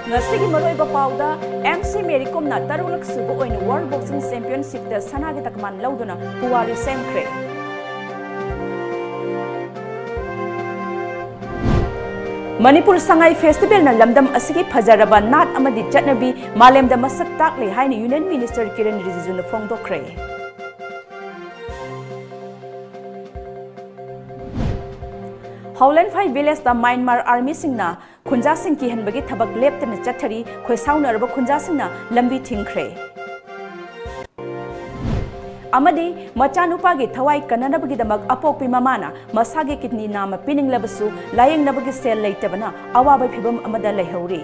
ngasi gi maroi ba pauda MC Mary Kom na tarulak subu oin World Boxing Championship da sana gi takman lauduna puwari semkre Manipur Sangai Festival na lamdam asigi phajaraba nat amadi chatnabi malem da masak tak le haini Union Minister Kiren Rijiju na phongdokre Howland Phai Village da Myanmar Army singna khunja sing ki hanbagi thabak leptana chathari khoisauna raba khunja singna lambi thingkhre amadi machanupa gi thawai kananabagi damak apokpi mamana masage kidney nama pining labasu layeng nabagi sel leitabana awabai phibam amada leihori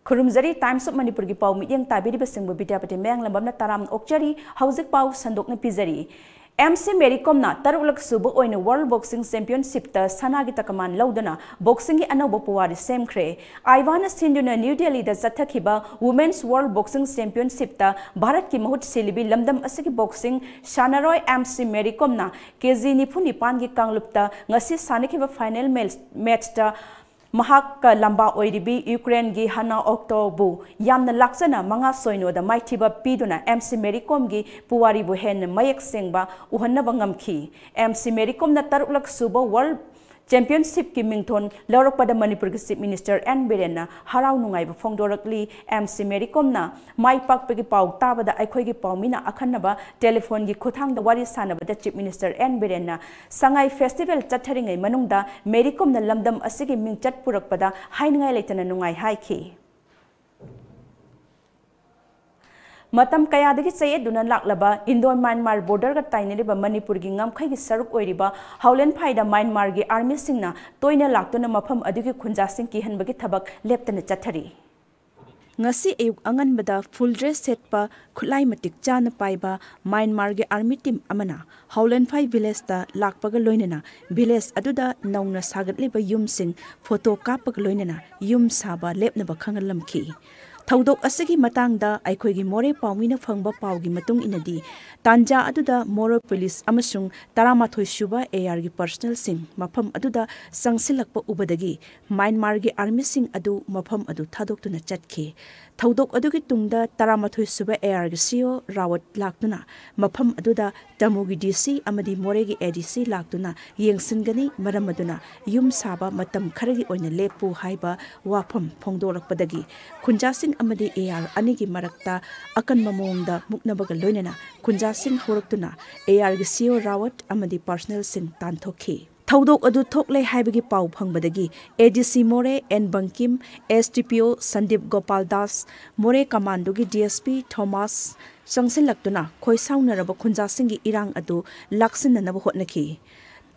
Kurumzari Times of Manipur gi pau midyang tabiri basingbu Vidyapati Meng lambamna taram okjari haujik pau sandokna pizari MC Mary Kom na tarulak subu oina World Boxing Championship ta sanagi takaman laudana boxing gi anoba puwari semkhre Aiwana Sinduna New Delhi da zathakiba Women's World Boxing Championship ta Bharat ki mahut silibi lamdam asigi boxing Shanaroi MC Mary Kom na KG nipu nipan gi kanglupta ngasi sanikiba final match ta Mahak lamba oiribi Ukraine gi hana October yamna laksana manga soino da maithiba piduna MC Mary Kom gi puwari bu hen mayek sengba uhanna bangamki MC Mary Kom na tarulak suba World Championship ki mingthon lawrakpada Manipur ki Chief Minister N Biren na harau nungai ba phongdorakli MC Mary Kom na mai pakpe gi pau tabada aikhoi gi paumina akhanaba telephone gi khuthang da wari sanaba da Chief Minister N Biren na Sangai Festival chatharingai manungda Mary Kom na lamdam asigi mingchat purakpada haingai leitana nungai haiki Matam kayadagi saye dunan laklaba Indo-Myanmar border ga tainariba Manipur gi ngamkhai gi saruk oiriba Howland Phai da Myanmar gi army singna toina laktuna mafam adugi khunja sing ki hanbagi thabak leptana chathari ngasi ayuk anganbada full dress setpa khulai matik chana paiba Myanmar gi army team amana Howland Phai village da lakpaga loinana village aduda nauna sagatliba yum sing photo kapak loinana yum saba lepnaba khangalamki Thaudok asigi matangda aikhoigi more pawmina phangba pawgi matung inadi tanja aduda Moro police amasung taramathoi suba AR gi personal sing mafam aduda sangsilakpa ubadagi Myanmar gi army sing adu mafam adu thadoktuna chatki Thaudok adugi tungda taramathoi suba AR gi CEO Rawat laktuna mafam aduda Tamugi DC amadi More gi ADC laktuna yengsingani maram aduna yum saba matam kharagi oina lepu haiba wafam phongdorakpadagi khunja sing amadi AR anigi marakta akan mamongda muknabaga loinana khunja sing horaktuna AR gi CEO Rawat amadi personal sing tanthokhi Thaudok adu thoklei haibagi pau phangbadagi ADC More N Bankim STPO Sandip Gopal Das More Commando gi DSP Thomas sangsilaktuna khoisaunaraba khunja singi irang adu laksinanaba hotnaki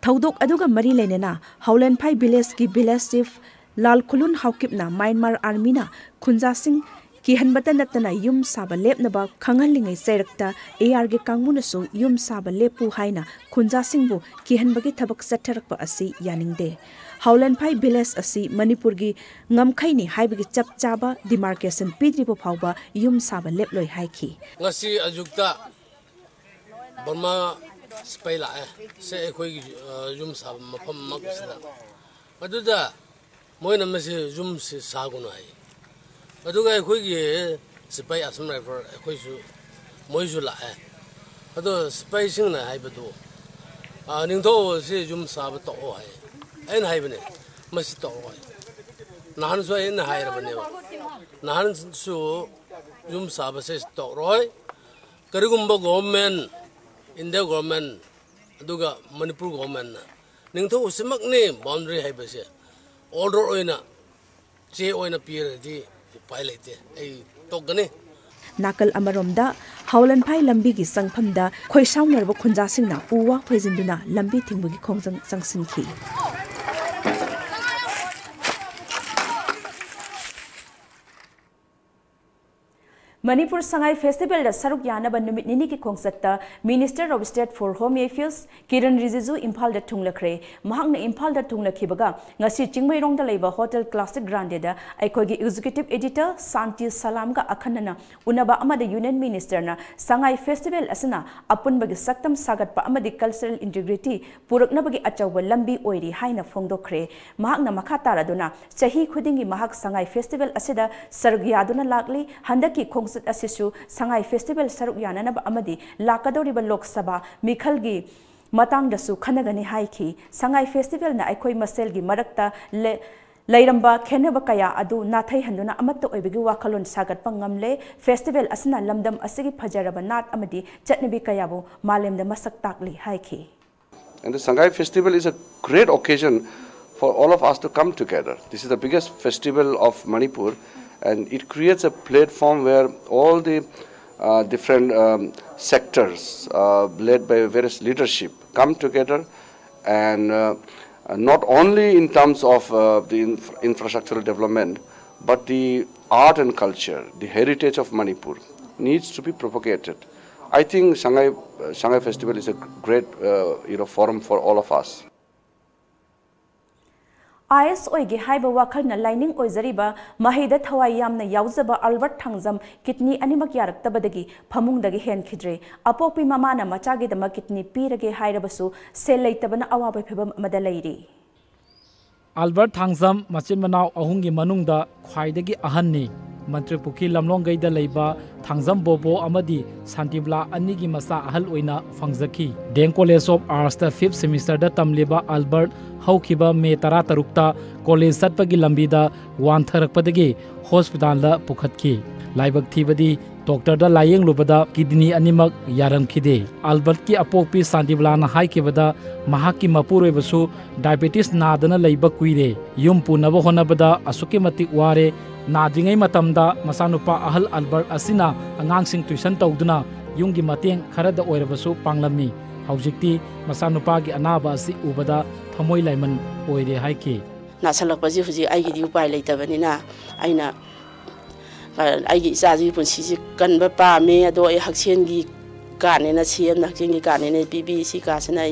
Thaudok aduga mari leinena Howland Phai village gi village chief Lal Khulun Haukipna Myanmar Army na khunja sing ki hanbata natana yum saba lepnaba khangalingai sairakta AR ge kangmuna su yum saba lepu haina khunja singbu ki hanbagi thabak satharakpa asi yaningde Howland Phai village asi Manipur gi ngamkhaini haibagi chapchaba demarcation pidribo phawba yum saba leploi haiki ngasi ajukta Burma spaila se ekhoi gi yum saba mafam makusida aduda moina mase yum se saguna ai aduga ekhoi gi spai asam river ekhoi su moisu la adu spai singna haibadu ningtho se yum saba to ai ain haibane masi to ai nahan so ain hairabane nahan su yum saba se to roi karigumba government India government aduga Manipur government ningtho usimakni boundary haibase order oina che oina piradi pailete ai tokgani Nakal amaromda Howland Phai lambi gi sangphamda khoisaunarba khunja singna uwa phojinduna lambi thingbugi khongjang sangsinki Manipur Sangai Festival da saruk yana ba numit nini ki khongsatta Minister of State for Home Affairs Kiran Rijiju Imphal da thunglakre mahakna Imphal da thunglakhibaga ngasi chingmairong da leiba Hotel Classic Grande da aikhogi Executive Editor Santi Salam ga akhanana unaba amada Union Minister na Sangai Festival asana apunbagi saktam sagatpa amadi cultural integrity puraknabagi achawa lambi oiri haina phongdokre mahakna makha taraduna chahi khudingi mahak Sangai Festival asida saruk yaduna lakli handaki Asisu Sangai Festival Saruk Yananaba Amadi Lakadoriba Lok Sabha Mikhalgi Matang Dasu Kanagani Haiki Sangai Festival na Aikoi Maselgi Marakta Lairamba Keneba Kaya Adu Nathai Handuna Amato Ebigi Wakalon Sagat Pangamle Festival Asana Lamdam Asigi Pajaraba Nat Amadi Chatnabi Kayabu Malem the Masak Takli Haiki. And the Sangai Festival is a great occasion for all of us to come together. This is the biggest festival of Manipur. And it creates a platform where all the different sectors led by various leadership come together, and not only in terms of the infrastructural development, but the art and culture, the heritage of Manipur needs to be propagated. I think Sangai Festival is a great forum for all of us. IS oigi haiba wakal na lining oizariba mahida thawai yamna yauzaba Albert Thangzam kidney animak yaraktabadagi phamungdagi hen khidre apopi mamana machagi dama kidney pirage hairabasu sel leitabana awabai phebam amada leiri. Albert Thangzam machin manau ahungi manungda khwaidagi ahanni Mantri Pukhi Lamlongai da leiba Thangzam Bobo amadi Santibla anigi masa ahal oina fangzaki Deng College of Arts da 5th semester da tamliba Albert haukiba me tara tarukta college satpagi lambida wantharakpadagi hospital da pukhatki laibak thibadi doctor da layeng lubada kidney animak yaramkhide Albert ki apokpi Santibla na haikibada mahaki mapuroi basu diabetes nadana leiba kuire yum punaba honabada asuki matik ware Nadringai matamda masanupa ahal Albert asina angangsing tuition tawduna yunggi mateng kharada oirabasu panglamni haujikti masanupa gi anaba asi ubada thamoi laiman oire haiki nasalakpaji huji aigi di upai leitabani aina aigi isaji punsi kanba pa me ado ai haksengi kane na CM nakjengi kane na BBC kasana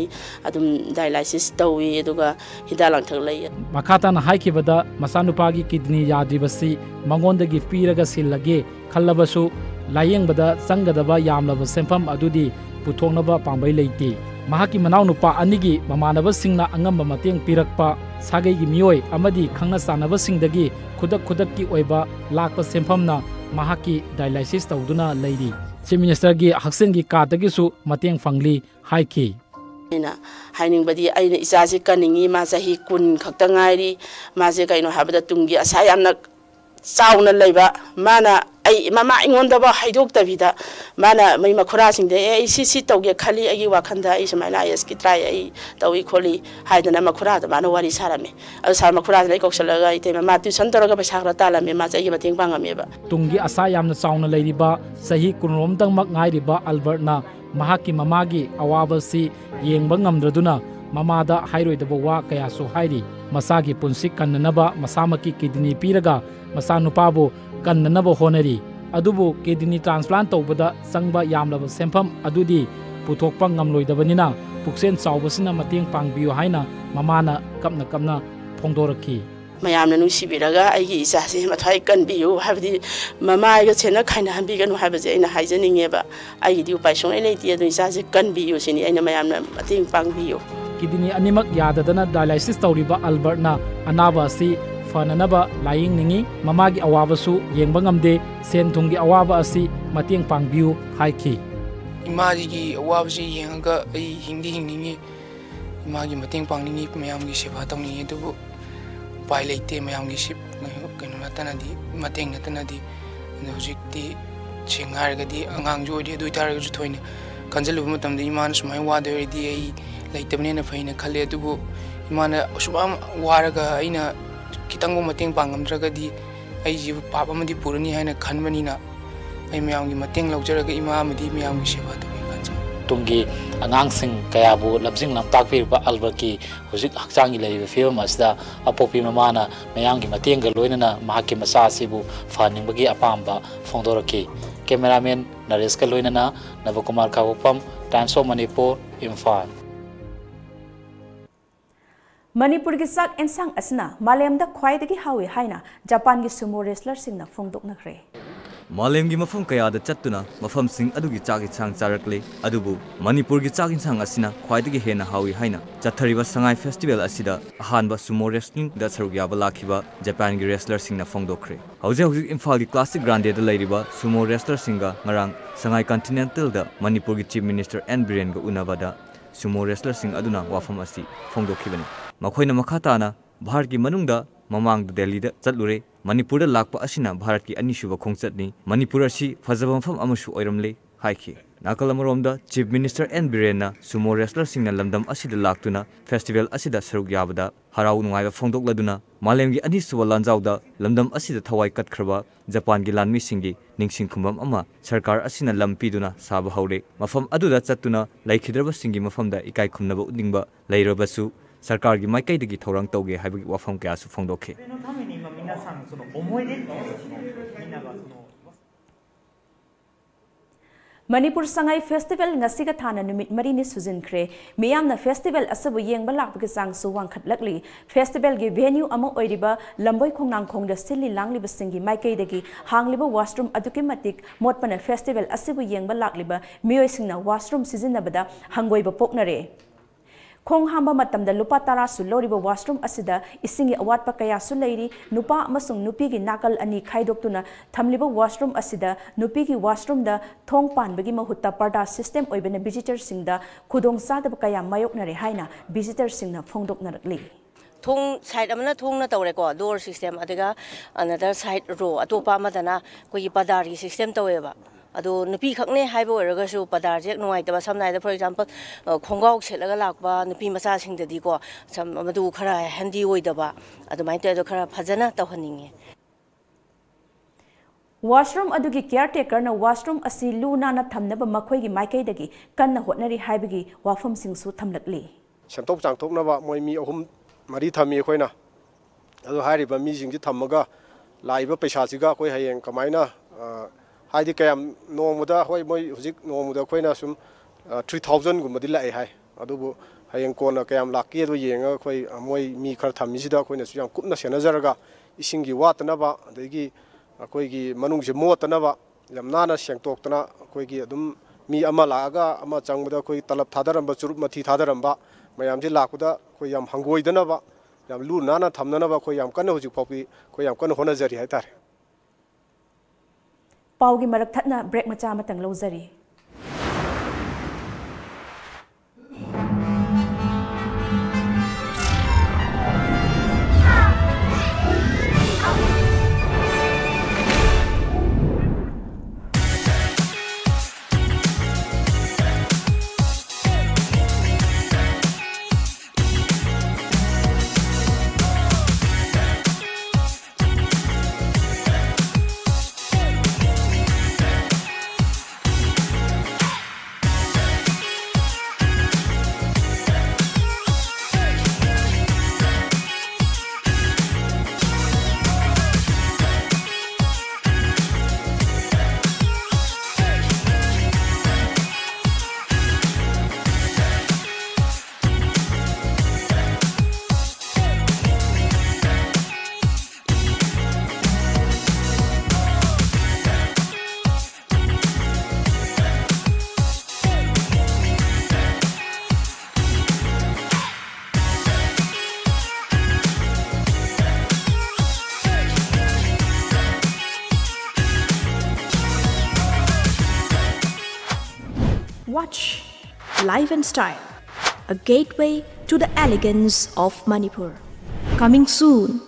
adum dialysis tawi aduga hidalang thaglai makata na haikibada masanupagi kidney yadribasi mangondagi piraga sillage khallabasu layengbada sangadaba yamlaba sempham adudi puthongnaba pambai leite mahaki manau nupa anigi mamanaba singna angamba mateng pirakpa sagai gi mioi amadi khangna sanaba singdagi khudak ki oiba lakpa semphamna mahaki dialysis tawduna leiri Chief Minister gi haksen gi katagi su mateng fangli haiki haining badi aina isaji kaningi ma sahi kun khakta ngairi ma je kaino habada tungi asa yamna sauna leiba mana ai mama ingonda ba haidok tabida mana mai makhura sing de ai si tawge khali ai wakhanda ai samaila is ki try ai tawi kholi haidana makhura da mana wari sarame al sar makhura lai koksalaga ite mama tuition toroga paisa khra tala me ma chai bateng pangame ba tungi asa yamna sauna leiriba sahi kunrom dang mak ngairiba Albert na mahaki mamagi awaba si yengba ngamdraduna mamada hairoidaba wa kaya so hairi masagi punsik kannanaba masamaki kidney piraga masanupabu kannanaba honari adubu kidney transplant tawbada sangba yamlaba sempham adudi puthokpa ngamloidabanina puksen chawbasina mateng pangbiyo haina mamana kapna phongdoraki mayamna nusibiraga aigi isasi mathai kanbiyu habdi mama aiga chena khaina hanbiganu habaje aina haijaningeba aigi di upai song ele ti adu isasi kanbiyu sini aina mayamna mateng pangbiyu kidney animak yadadana dialysis tawriba Albert na anaba si fananaba laying ningi mamagi awabasu yengba ngamde sen thungi awaba asi mateng pangbiu haiki imagi gi awabasi yenga ai hingningi imagi mateng pangningi mayamgi seba tawni dubu pai leite mayamgi sip kanu natanadi mateng natanadi hojikti chengargadi angang jodi dui targa thoine kanjalu matamde iman sumai wadoridi ai leitabnena faina khale dubu imana subam waraga aina kitanggo mateng pangamdragadi ai jibu papa madi purani haina khanbanina ai mayamgi mateng laujaraga ima amadi mayamgi seba tawi kanja tungi angangsing kayabu labjing lamtak pirba Albert hojik hakchangi leiba film asda apopi mamana mayamgi matengga loinana mahaki masa sibu faningbagi apamba phongdoraki cameraman Naresh का लोइनना नवकुमार खाबोपम times of Manipur Imphal Manipur की चाक एंसांग असना मालेम दा ख्वाइदगी हावी हाइना Japan की sumo wrestler सिंगना फोंदोकनख्रे मालेम की मफम कयादा चत्तुना मफम सिंग अदुगी चाक इंसांग चारकले अदुबु मणिपुर की चाक इंसांग असना ख्वाइदगी हेना हावी हाइना चथरिबा संगाई फेस्टिवल असिदा अहानबा सुमो रेसलिंग दा सरुग याबा लाखिबा जापान की रेसलर सिंगना फोंदोकख्रे हौजे हौजे इम्फाल की क्लासिक ग्रांडे दा लैरिबा सुमो रेसलर सिंगा ngarang संगाई कॉन्टिनेंटल दा मणिपुर की चीफ मिनिस्टर एन बिरेन गा उनाबादा सुमो रेसलर सिंग अदुना वाफम असि फोंदोखिबनी मखोइना मखाताना भारत की मनुंगदा ममांग दिल्ली दा चलुरे मणिपुर दा लाकपा असिना भारत की अनिसुबा खोंगचतनी मणिपुर असि फजबा मफम अमसु ओइरमले हाइखि नाकल अमरोमदा चीफ मिनिस्टर एन बिरेना सुमो रेसलर सिंगना लमदम असिदा लाक्तुना फेस्टिवल असिदा सरुग याबदा हराउ नुंगाइबा फोंदोकलदुना मालेमगी अनिसुबा लांजाउदा लमदम असिदा थवाई कटखरबा जापान की लानमी सिंगी निंगसिंग खुंबम अमा सरकार असिना लंपीदुना साबा हौरे मफम अदुदा चत्तुना लैखिद्रबा सिंगी मफमदा इकाई खुमनबा उदिंगबा लैरबसु सरकार की माइकई दगी थौरंग तौगे हाइबगी वाफम कयासु फोंदोखे Manipur Sangai festival ngasiga thana numit mari ni suzinkhre miyamna festival asabu yengba lakbagi changsu wangkhatlakli festival gi venue ama oiriba lamboi khongnang khongda silli langli basingi maikai dagi hangliba washroom aduki matik motpana festival asabu yengba lakliba miyoi singna washroom sizinabada hangoiba poknare खोंग हांबा मतमदा लुपा तारा सुलोरिबा washroom असिदा इसिंगी अवाटपा कया सुलैरी नुपा अमसुंग नुपीगी नाकल अनि खाइदोक्तुना थमलिबा washroom असिदा नुपीगी washroom दा थोंग पानबगी महुत्ता पर्दा system ओइबने visitor सिंगदा खुदोंग सादब कया मायोकनरे हाइना visitor सिंगना फोंदोकनरकली थोंग side अमना थोंग ना तौरेको door system अदगा another side रो अतोपा अमदना कोई पदारी system तौवेबा अदो नुपी खकने हाइबो ओरगसु पदार जेक नुवाइतबा समनाइदा for example खोंगाव सेलगा लाकबा नुपी मचा सिंगददी को सम मदु खरा हैंडी ओइदबा अदुमाइ तयदो खरा फजना तौहनिंगे washroom adugi caretaker na washroom asi luna na thamnaba makhoi gi maikai dagi kanna hotnari haibagi wafam singsu thamlakli sentok changthoknaba moi mi ahum mari thami khoina adu hairiba mi jingji thammaga laiba paisa siga koi hayeng kamaina हाइदि कयाम नोमुदा होय मोय हुजिक नोमुदा खोइना सुम 3000 गुमदि लाइ हाय अदुबु हयें कोना कयाम Laki दो येंगा खोइ मोय मी खर थामिसिदा खोइना सुयाम कुपना सेनजरगा इसिंगी वातनबा अदगी अखोइगी मनुंगसे मोतनबा यमनाना सेंगतोक्तना अखोइगी अदुम मी अमा लागा अमा चंगबदा खोइ तलब थादरंबा चुरुप मथि थादरंबा मयामजे लाकुदा खोइ याम हंगोइदनबा याम लु नाना थमननबा खोइ याम कन हुजिक पॉपी खोइ याम कन होनजरी हाइतारे पाउगी मरक थतना ब्रेक मचा Matang लौजरी Watch Life and Style, a gateway to the elegance of Manipur. Coming soon,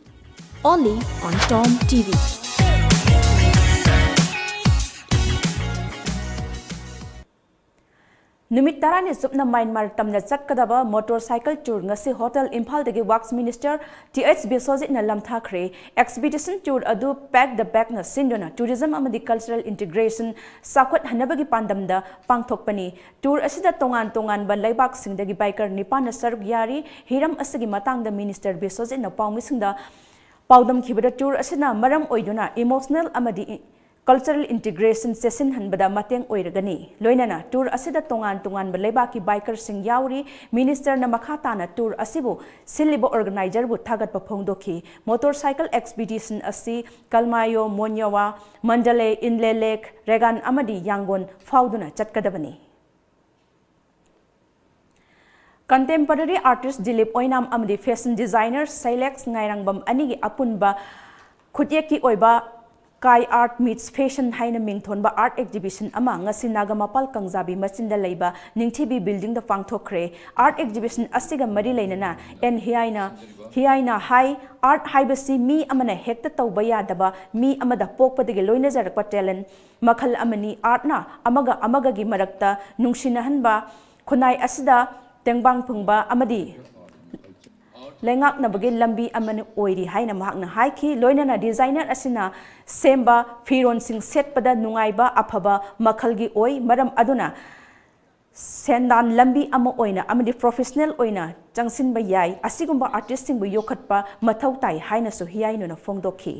only on Tom TV. Numit tarani supna Myanmar tamna chatkadaba motorcycle tour ngasi hotel Imphal dagi Works Minister TH Biswajit na lamthakre expedition tour adu pack the bag na sindona tourism amadi cultural integration sakwat hanabagi pandamda pangthokpani tour asida tongan ba laibak singdagi biker nipan na saruk yari hiram asagi matangda Minister Biswajit na pawmisingda pawdam khibada tour asina maram oiduna emotional amadi cultural integration session hanbada mateng oiragani loinana tour asida tongan beleba ki biker sing yauri minister na makata na tour asibu silibo organizer bu thagat pa phongdoki motorcycle expedition asi kalmayo monyawa mandale inle lake regan amadi yangon fauduna chatkadabani contemporary artist Dilip Oinam amadi fashion designer Silex Ngairangbam anigi apunba khutye oiba Kai Art Meets Fashion haina mingthonba art exhibition ama ngasi Nagamapal Kangzabi machinda leiba Ningthibi building da pangthokre art exhibition asiga mari leinana en hiaina hai art haibasi mi amana hekta tawba yadaba mi amada pokpadagi loina jarakpa talent makhal amani art na amaga gi marakta nungsinahanba khunai asida tengbang phungba amadi lengak na bagi lambi amani oiri haina mahakna haiki loinana designer asina semba firon sing set pada nungaiba aphaba makhalgi oi maram aduna sendan lambi ama oina amadi professional oina changsin ba yai asigumba artist sing bu yokhatpa mathau tai haina so hiyai no na phongdokhi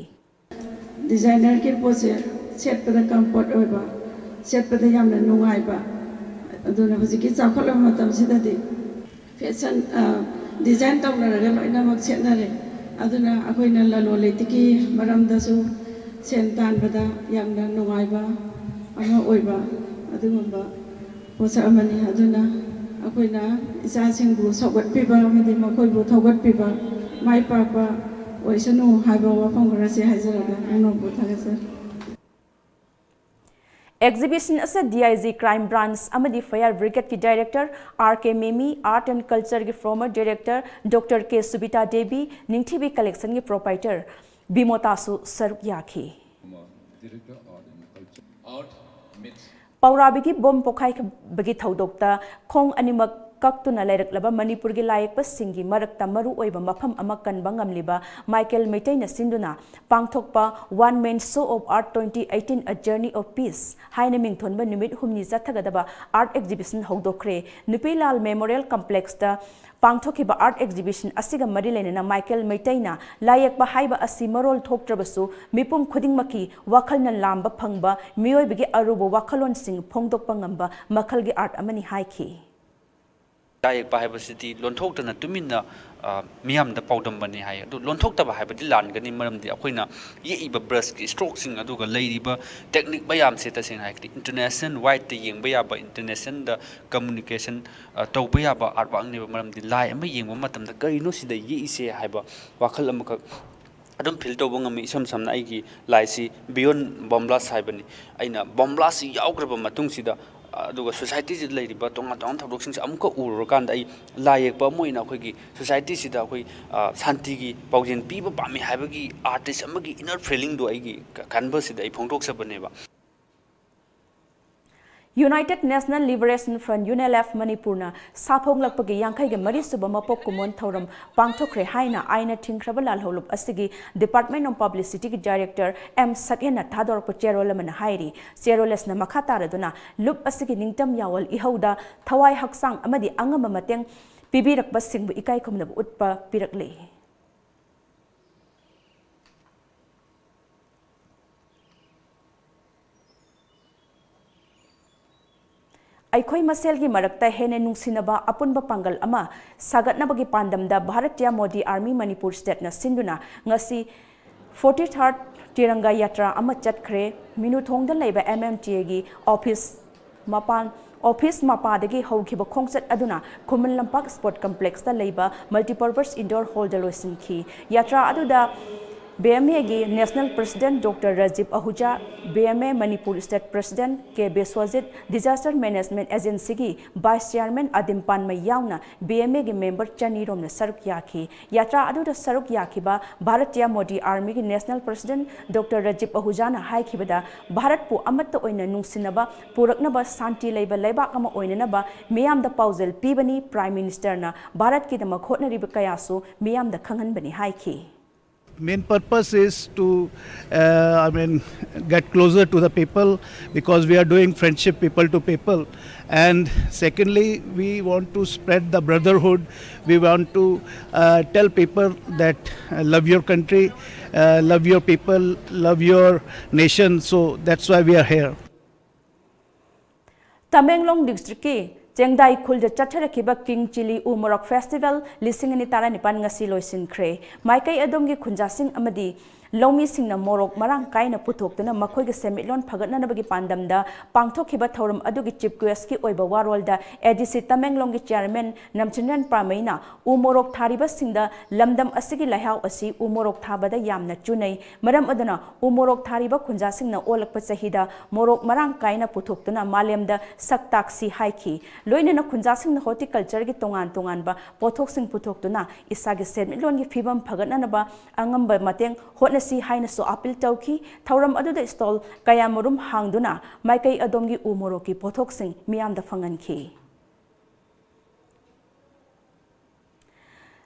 designer ke pose set pada comfort oiba set pada yamna nungaiba aduna hojiki chakhala matam sidadi fashion design tawnaraga loinamak setnare aduna akoina lalolitiki maramdasu sen tanbada yamna nungaiba ama oiba adugumba posa amani aduna akoina isa singbu sogat piba amadi makoibu thogat piba mai papa oisanu haiba wafam garase haizaraga nobu thagasa Exhibition asa DIG Crime Branch amadi Fire Brigade ki Director RK Memi Art and Culture ki former Director Dr. K Subita Devi Ningthibi Collection ki Proprietor Bimotasu Saruk Yakhi Paurabi ki bom pokai bagi thaudokta khong animak kaktuna lairak Manipur gi layak pa singi marakta maru oiba mafam amakan bangam liba Michael Meitai na sinduna pangthokpa one man show of art 2018 a journey of peace haina mingthonba numit humni zathagadaba art exhibition hogdokre Nupilal Memorial Complex da pangthokiba art exhibition asiga mari lenana Michael Meitai na layak pa haiba asi marol thoktrabasu mipum khudingmaki wakhalna lamba phangba miyoibigi arubo wakhalon sing phongdokpa ngamba makhalgi art amani haiki Dayak Bahibasiti, Lontokana Tumina, Miam the Powdum Bani High, Lontokta Bahibatilan, Ganimaram the Aquina, Ye Brusk, strokesing Aduga Lady, technique Bayam Setas in Hike, International White the Yang Bayaba, International the communication, Tobayaba, Arbang Nevaram the Lie, and Maying Matam, the Garinosi, the Ye say Hiba, Wakalamaka. I don't feel to Bungami some Naigi, Lysi, beyond Bomblas Hibani. Aina Bomblasi Yagraba Matungsida. Society is lady, but on things Amco Urukanda, Layak Bamoina, society is the Santigi, Pausian people, Bami Habagi, artists, Amagi, inner feeling do I canvas the Pontoxa Baneva. United National Liberation Front UNLF Manipurna Sapong Lapagi Yankai Mari Subamapok Kumon Thorum Pangtokre Haina Aina Tinkrabalal Holup Asigi Department of Publicity Director M Sakena Tador Pocherolam and Hairi Cheroles na Makata Raduna Lup Asigi Ningtam Yawal Ihauda Tawai Haksang Amadi Angama Mateng Pibirak Basing Ikai Kumna Utpa Pirakli Aikoi Maselgi Marakta Hene Nungsinaba Apunba Pangal Ama Sagatnabagi Pandamda Bharatiya Modi Army Manipur State na Sinduna Ngasi 43rd Tiranga Yatra Ama Chatkre Minuthongda Laiba MMTA gi Office Mapadagi Hokiba Kongset Aduna Kuman Lampak Sport Complex da Laiba Multipurpose Indoor Hall da Loisinki Yatra Aduda BMA gi National President Dr. Rajiv Ahuja, BMA Manipur State President K. Beswajit, Disaster Management Agency gi Vice Chairman Adim Panmay Yauna, BMA gi member Chani Rom na Saruk Yaki. Yatra adu da Saruk Yaki ba Bharatiya Modi Army gi National President Dr. Rajiv Ahuja na hai kibada Bharat pu amatta oina nungsinaba puraknaba santi leiba leibak ama oinanaba miyam da pauzal pibani Prime Minister na Bharat ki da makhotna riba kayasu miyam da khangan bani hai ki. Main purpose is to, get closer to the people, because we are doing friendship people to people. And secondly, we want to spread the brotherhood. We want to tell people that love your country, love your people, love your nation. So that's why we are here. Tamenglong district ki Jengdai Khul de Chatharakiba King Chili Umorok Festival Lising Tara Nipan ngasi loisin kre Maikai Adomgi Kunjasing Amadi Lomi Singna Morok Marang Kaina Putoktana Makoiga Semitlon Paganabagi Pandamda Pangtokiba Thorum Adugi Chip Gueski Oiba Warolda Edisi Tamenglongi Chairman Namchinan Pramena Umorok Tariba Singda Lamdam Asigi Lahau Asi Umorok Tabada Yamna Junai Madam Adana Umorok Tariba Kunjasingna Olak Pasahida Morok Marang Kaina Putoktana Malemda Saktaksi Haiki Loinana Kunjasing the horticulture gi tongan ba Potoxing Putoktuna Isagi Semitlon Fibam Paganaba Angamba Mateng Hotna si haina so apil tauki thauram adu da stall kaya marum hangduna maikai adomgi umoroki pothok miyam da fangan ki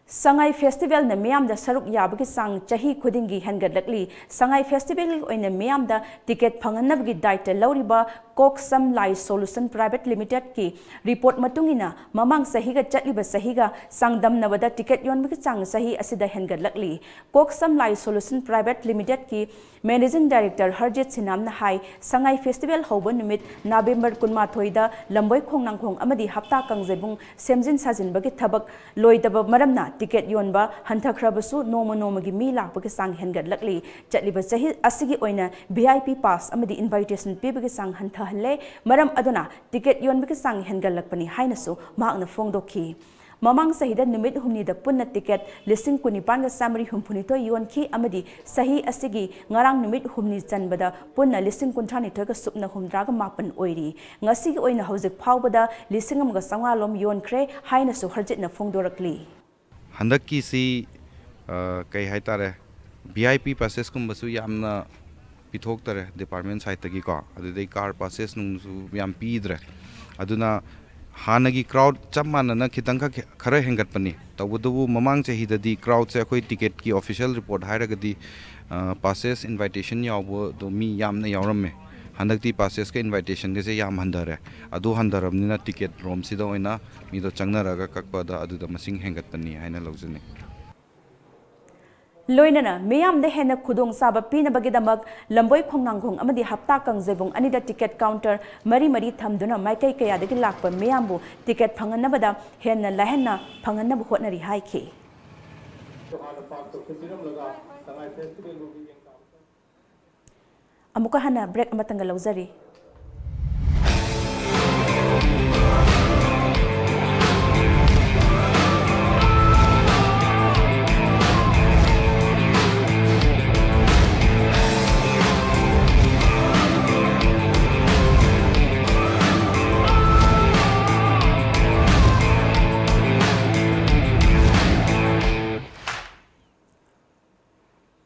Sangai Festival na miyam da saruk yabagi sang chahi khudingi hangadlakli Sangai Festival oina miyam da ticket phanganabgi daita lauriba Koksam Lai Solution Private Limited ki report matungina mamang sahiga chatliba sahiga sangdam nabada ticket yonbagi sang sahi asida hangadlakli Koksam Lai Solution Private Limited ki Managing Director Harjit Sinamna hai Sangai Festival hoba numit November kunma thoida lamboi khongnangkhong amadi hapta kangjebung semjin sajin bagi thabak loidaba maramna ticket yonba hantakhrabasu noma gi mi lakbagi sang hangadlakli chatliba sahi asigi oina VIP pass amadi invitation pibagi sang hantha halle maram aduna ticket yonbagi sang hangalakpani hainasu maakna fongdoki Mamang sahida numit humni da punna ticket listing kunipan ga samari humpunito yon ki amadi sahi asigi ngarang numit humni chanbada punna listing kunthani thoga supna humdra ga mapan oiri ngasi gi oina hojik phawbada listing am ga sangalom yon kre haina su harjit na fongdorakli handaki si kai haitare VIP passes kumbasu yamna pithoktare department side tagi ko adudai car passes nung su yam pidre aduna Hanagi crowd chamana na kitanga khara hengat pani tabudu mamang chehidadi crowd se khoi ticket ki official report hairagadi passes invitation yawo do mi yamna yawramme handakti passes ka invitation ge se yam handare adu handaramni na ticket rom sida oina mi do changnaraga kakpada adu da masing hengat pani haina lojune Loinana miyam de hena khudong saba pina bagidamak lamboi khongnangkhong amadi hapta kangjebung anida ticket counter mari thamduna maikai kaya dagi lakpa miyambu ticket phanganabada henna lahenna phanganab hotnari haiki amuka hana break amatanga lauzari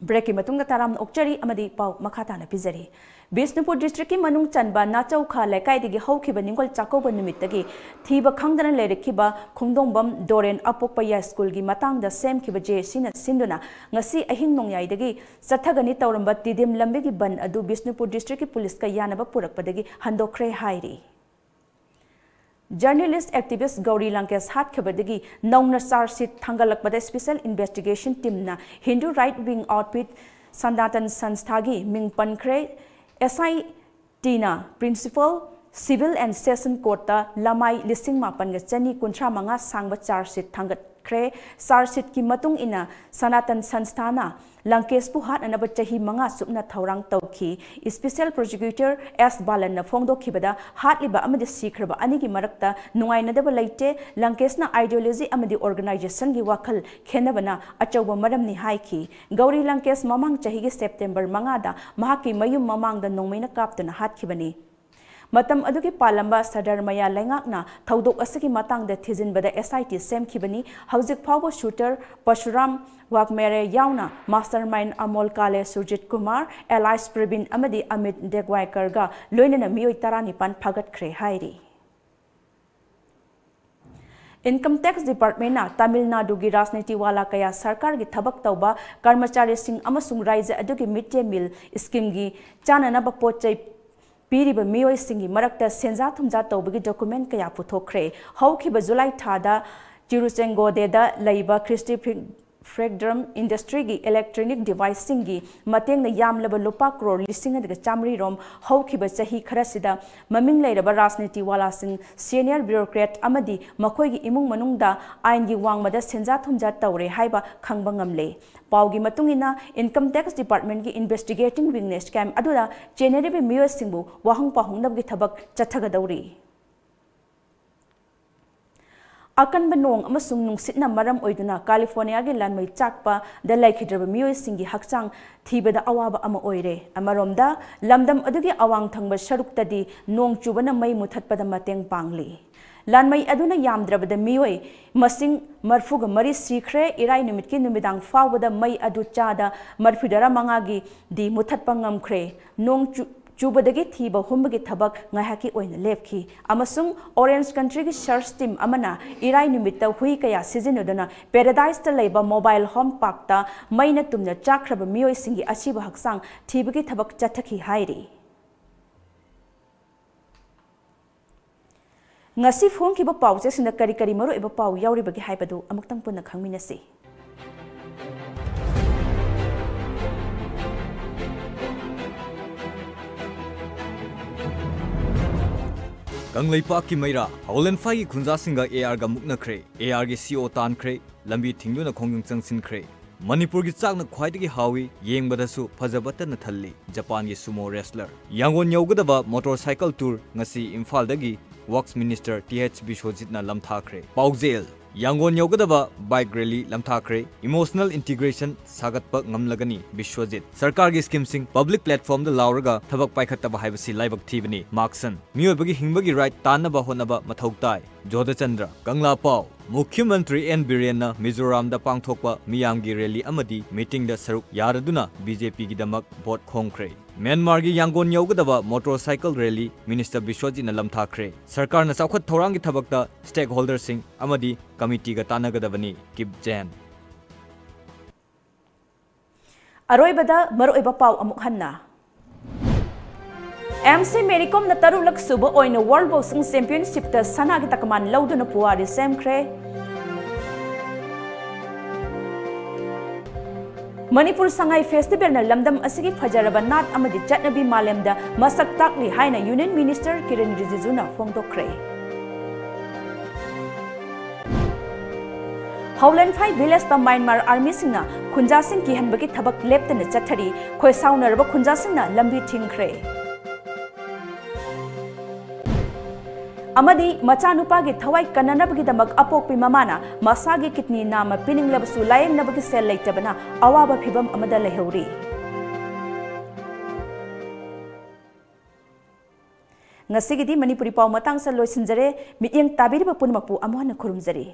Break matung taram okchari amadi pau makata na pizari. Bisnupur district ki manung chanba nachau kha lekai digi haukiba ningol chakoba nimitagi thiba khangdana lerekiba khungdongbam Doren Apokpaya school gi matang da sem kiba je sina sinduna ngasi ahing nongyai dagi sathagani tawramba tidim lambe gi ban adu Bisnupur district ki police ka yanaba purakpadagi handokre hairi Journalist activist Gauri Lankes hat khabadagi nauna charge thangalakpada special investigation team na Hindu right wing outfit Sanatan Sansthagi ming pankre SI Tina principal civil and session court ta lamai listing mapan ga chani kunthra manga sangba charge thangat kre charge ki matung ina Sanatan Sansthana Lankes Puhat and Abachahi Manga Supna Taurang Tauki, Special Prosecutor S. Balan na Fongdo Kibada, Hatliba Amadi Sikraba Anigi Marakta, Nuai Nadaba Laite, Lankesna ideology Amadi organization gi wakal Kenabana, Achawa Madam ni Haiki, Gauri Lankes Mamang Chahigi September Mangada, Mahaki Mayum Mamang the Nomina Captain Hat Kibani. Matam aduki palamba sadar maya lengakna thaudok asaki matang da thizin bada SIT sem khibani hauzik phawo shooter Pashuram Wakmere yauna mastermind Amol Kale Surjit Kumar Elias Prabin amadi Amit Degwaikar ga loinana mioi tarani pan phagat khre hairi income tax department Tamil Nadu की राजनीति वाला कया सरकार की थबक तौबा कर्मचारी सिंह अमसुंग राज्य अदुगी mid day meal scheme की चाननब पोचै पीरिब मियोय सिंगी मरक्ता सेंजा थुमजा तौबगी डॉक्यूमेंट कया पुथोखरे हौखिब जुलाई थादा चिरुचेंगोदेदा लैबा क्रिस्टी फ्रेगड्रम इंडस्ट्री की इलेक्ट्रॉनिक डिवाइस की मतेंग यामलब लुपा करोड़ लिसिंग चामरी रोम हौखिब चही खरसिदा ममिंग लेरबा राजनीति वाला सीनियर ब्यूरोक्रेट अमदी मखोई की इमुंग मनुंगदा आइन की वांगमदा सेंजा थुमजा तौरे हाइबा खंगबा ngamle पाउगी मतुंगिना इनकम टैक्स डिपार्टमेंट की इन्वेस्टिगेटिंग विंग स्कैम अदुदा चेनेरिबे मियोय सिंबु वाहंग पाहुंगनबगी थबक चथगदौरी अकनब नोंग अमसुंग नुंसितना मरम ओइदुना कैलिफोर्निया के लानमई चाकपा द लाइखिद्रब मियोयसिंगी हक्चांग थीबदा अवाबा अमा ओइरे अमरोमदा लमदम अदुगी अवांग थंगबा सरुक्तदी नोंग चुबना मई मुथतपदा मतेंग पांगली लानमई अदुना यामद्रबदा मियोय मसिंग मरफुग मरी सीख्रे इराई निमितकी नुमिदांग फावबदा मई अदु चादा मरफिदरा मंगागी दी मुथतपा ngamkhre नोंग चुबदगी थीबा हुंबगी थबक ngaihaki oina lepki amasung orange country ki search team amana irai numitta hui kaya sizinudana paradise ta leiba mobile home park ta maina tumna chakraba miyoi singi achiba haksang thibagi thabak chathaki hairi ngasi phone ki ba pause sinda kari kari maru eba pau yauri bagi haibadu amuktang punna khangminasi कंगलैपाक की मैरा हौलेनफाई की खुंजासिंगा AR गा मुक्नख्रे AR की CO तानख्रे लंबी थिंगदुना खोंगजंग चंगसिनख्रे मणिपुर की चाकना ख्वाइदगी हावी येंगबदसु फजबतन थल्ली जापान की सुमो रेसलर यांगोन यौगदबा मोटरसाइकिल टूर ngasi इम्फालदगी वर्क्स मिनिस्टर टीएच बिश्वजितना लमथाख्रे पाउजेल यांगोन यौगदबा बाइक रैली लमथाख्रे इमोशनल इंटीग्रेशन सागतप ngamlagani बिश्वजित सरकार की स्कीम सिंग पब्लिक प्लेटफॉर्म द लाउरगा थबक पाइखतबा हाइबसी लाइबक थीबनी मार्क्सन मियोबगी हिंगबगी राइट तानबा होनबा मथौताई जोधचंद्र कंगला पाव मुख्यमंत्री एन बिरेन मिजोराम द पांगथोकपा मियांगी रैली अमदी मीटिंग द सरुक यारदुना बीजेपी की दमक वोट खोंख्रे म्यांमार की यांगोन यौगदबा मोटरसाइकिल रैली मिनिस्टर बिश्वजित न लमथाख्रे सरकार न चौखत थौरांग की थबकता स्टेक होल्डर सिंह अमदी कमिटी का तानगदबनी किप जैन अरोइबदा मरोइबा पाव अमुक हन्ना MC मेरीकॉम न तरुलक सुब ओइन वर्ल्ड बॉक्सिंग चैंपियनशिप ता सना की तकमान लौदुन पुआरी सेमख्रे मणिपुर संगाई फेस्टिवल न लमदम असगी फजरबा नाट अमदि चटनबी मालेमदा मसक ताकली हाइना यूनियन मिनिस्टर किरण रिजिजुना फोंगदोख्रे हौलेनफाई विलेज ता म्यांमार आर्मी सिंगना खुंजा सिंग की हनबगी थबक लेप्तन चथरी खोय साउनरबा खुंजा सिंगना लंबी थिंख्रे अमदी मचानुपा की थवाई कननबगी दमक अपोकपी ममाना मसागी किडनी नाम पिनिंगलबसु लायंगनबगी सेल लेतबना अवाबा फिबम अमदा लेहौरी ngasigiदी मणिपुरी पाव मतंग सा लोइसिनजरे मियंग ताबिरिबा पुनमकपु अमोहन खुरुमजरी